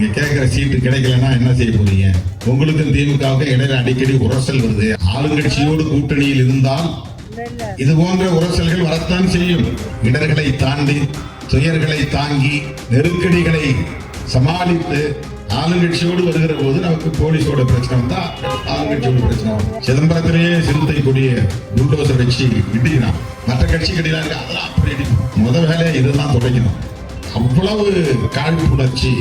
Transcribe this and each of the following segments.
நீங்க கேட்கிற சீட்டு கிடைக்கலன்னா என்ன செய்ய போறீங்க? உங்களுக்கும் திமுகவுக்கும் இடையில அடிக்கடி உரசல் வருது. ஆளுங்கட்சியோடு கூட்டணியில் இருந்தால் இது போன்ற உரசல்கள் வரத்தான் செய்யும். இடர்களை தாண்டி, துயர்களை தாங்கி, நெருக்கடிகளை சமாளித்து ஆளுங்கட்சியோடு வருகிற போது நமக்கு போலீஸோட பிரச்சனை வந்தா ஆளுங்கட்சியோட பிரச்சனை வரும். சிதம்பரத்திலேயே சிறுத்தை கொடிய புல்டோசர் வச்சு இடிக்கிறான். மற்ற கட்சி கட்டிலாம் இருக்கு, அதெல்லாம் அப்படி அடிக்கும். முதல் வேலையை இதுதான் துடைக்கணும். அவ்வளவு காழ்ப்புணர்ச்சி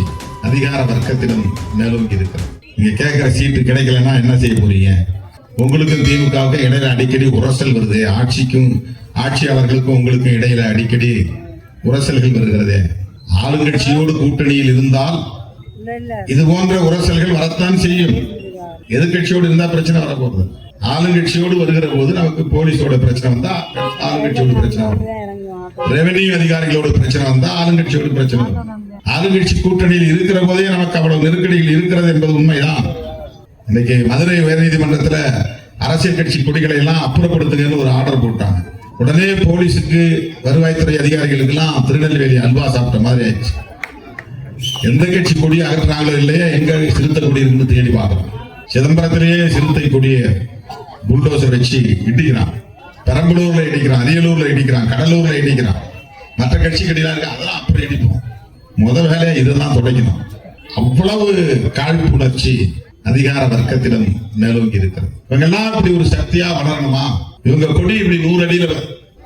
அதிகார வர்க்கத்திலும் மேலோங்கி இருக்கிறது. நீங்க கேட்கிற சீட்டு கிடைக்கலன்னா என்ன செய்ய போறீங்க? உங்களுக்கும் திமுகவுக்கும் இடையில அடிக்கடி உரசல் வருது. ஆட்சியாளர்களுக்கும் உங்களுக்கும் இடையில அடிக்கடி உரசல்கள் வருகிறது. ஆளுங்கட்சியோடு கூட்டணியில் இருந்தால் இது போன்ற உரசல்கள் வரத்தான் செய்யும். எதிர்கட்சியோடு இருந்தா பிரச்சனை வரப்போகுது. ஆளுங்கட்சியோடு வருகிற போது நமக்கு போலீஸோட பிரச்சனை வந்தா ஆளுங்கட்சியோட பிரச்சனை வரும். ரெவென்யூ அதிகாரிகளோட பிரச்சனை வந்தா ஆளுங்கட்சியோட பிரச்சனை வரும். ஆளுங்கட்சி கூட்டணியில் இருக்கிற போதே நமக்கு அவ்வளவு நெருக்கடியில் இருக்கிறது என்பது உண்மைதான். இன்னைக்கு மதுரை உயர்நீதிமன்றத்தில் அரசியல் கட்சி கொடிகளை எல்லாம் அப்புறப்படுத்துங்கன்னு ஒரு ஆர்டர் போட்டாங்க. உடனே போலீஸுக்கு, வருவாய்த்துறை அதிகாரிகளுக்கு எல்லாம் திருநெல்வேலி அல்வா சாப்பிட்ட மாதிரி ஆயிடுச்சு. எந்த கட்சி கொடியை அகற்றாங்களோ இல்லையா, எங்க சிறுத்தை கொடி இருக்குன்னு தேடி பார்க்கலாம். சிதம்பரத்திலேயே சிறுத்தை கொடிய புல்டோசர் வச்சு இடிக்கிறான். பெரம்பலூர்ல இடிக்கிறான், அரியலூர்ல இடிக்கிறான், கடலூர்ல இடிக்கிறான். மற்ற கட்சி கட்டிலாம் இருக்கு, அதெல்லாம் அப்படி இடிப்போம். முதல் வேலையை இதுதான் துடைக்கணும். அவ்வளவு காழ்ப்புணர்ச்சி அதிகார வர்க்கத்திடம் மேலோங்கி இருக்கிறது. இவங்க எல்லாம் இப்படி ஒரு சக்தியா வளரணுமா? இவங்க கொடி இப்படி 100 அடியில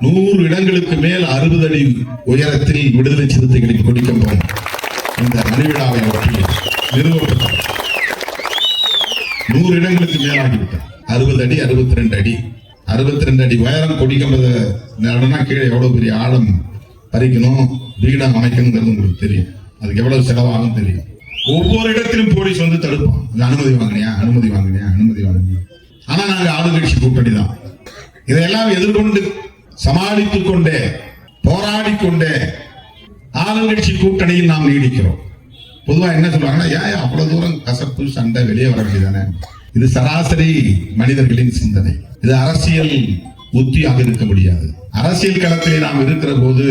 100 இடங்களுக்கு மேல் 60 அடி உயரத்தில் விடுதலை சிறுத்தைகளின் கொடிக்கம்பம் இந்த மணிவிழாவை ஒட்டி நிறுவப்பட்டது. 100 இடங்களுக்கு மேலாகிவிட்டது. 60 அடி, 62 அடி, 62 அடி உயரம் கொடிக்கம்பத நடனா கீழே எவ்வளவு பெரிய ஆழம் பறிக்கணும், வீடம் அமைக்கணுங்கிறது உங்களுக்கு தெரியும். அதுக்கு எவ்வளவு செலவாகும் தெரியும். ஒவ்வொரு இடத்திலும் போலீஸ் வந்து தடுப்போம். அனுமதி வாங்கினியா, அனுமதி வாங்கினியா, அனுமதி வாங்கினியா. ஆனா நாங்க ஆளுங்கட்சி கூட்டணி தான். இதையெல்லாம் எதிர்கொண்டு சமாளித்துக் கொண்டே, போராடிக்கொண்டே ஆளுங்கட்சி கூட்டணியில் நாம் நீடிக்கிறோம். பொதுவா என்ன சொல்றாங்கன்னா, ஏன் அவ்வளவு தூரம் கசப்பு சண்டை, வெளியே வர வேண்டியதானே? இது சராசரி மனிதர்களின் சிந்தனை. இது அரசியல் உத்தியாக இருக்க முடியாது. அரசியல் களத்திலே நாம் இருக்கிற போது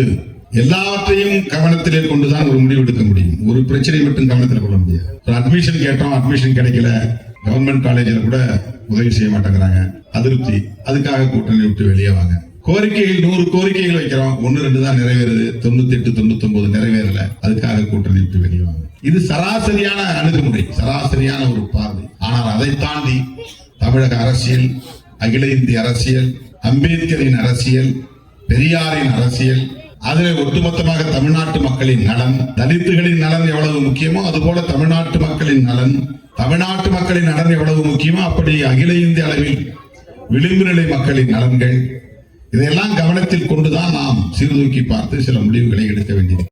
எல்லாவற்றையும் கவனத்திலே கொண்டுதான் ஒரு முடிவு எடுக்க முடியும். ஒரு பிரச்சனை மட்டும் கவனத்தில் கொள்ள முடியாது. ஒரு அட்மிஷன் கேட்டோம், அட்மிஷன் கிடைக்கல, கவர்மெண்ட் காலேஜில் கூட உதவி செய்ய மாட்டேங்கிறாங்க, அதிருப்தி. அதுக்காக கூட்டணி விட்டு வெளியே வாங்க. கோரிக்கைகள் 100 கோரிக்கைகள் வைக்கிறோம், 1-2 தான் நிறைவேறுது, 98, 99 நிறைவேறல, அதுக்காக கூட்டணி விட்டு வெளியே வாங்க. இது சராசரியான அணுகுமுறை, சராசரியான ஒரு பார்வை. ஆனால் அதை தாண்டி தமிழக அரசியல், அகில இந்திய அரசியல், அம்பேத்கரின் அரசியல், பெரியாரின் அரசியல், அதில் ஒட்டுமொத்தமாக தமிழ்நாட்டு மக்களின் நலன், தலித்துகளின் நலன் எவ்வளவு முக்கியமோ அதுபோல தமிழ்நாட்டு மக்களின் நலன், தமிழ்நாட்டு மக்களின் நலன் எவ்வளவு முக்கியமோ அப்படி அகில இந்திய அளவில் விளிம்பு நிலை மக்களின் நலன்கள், இதையெல்லாம் கவனத்தில் கொண்டுதான் நாம் சீர்தூக்கி பார்த்து சில முடிவுகளை எடுக்க வேண்டியது.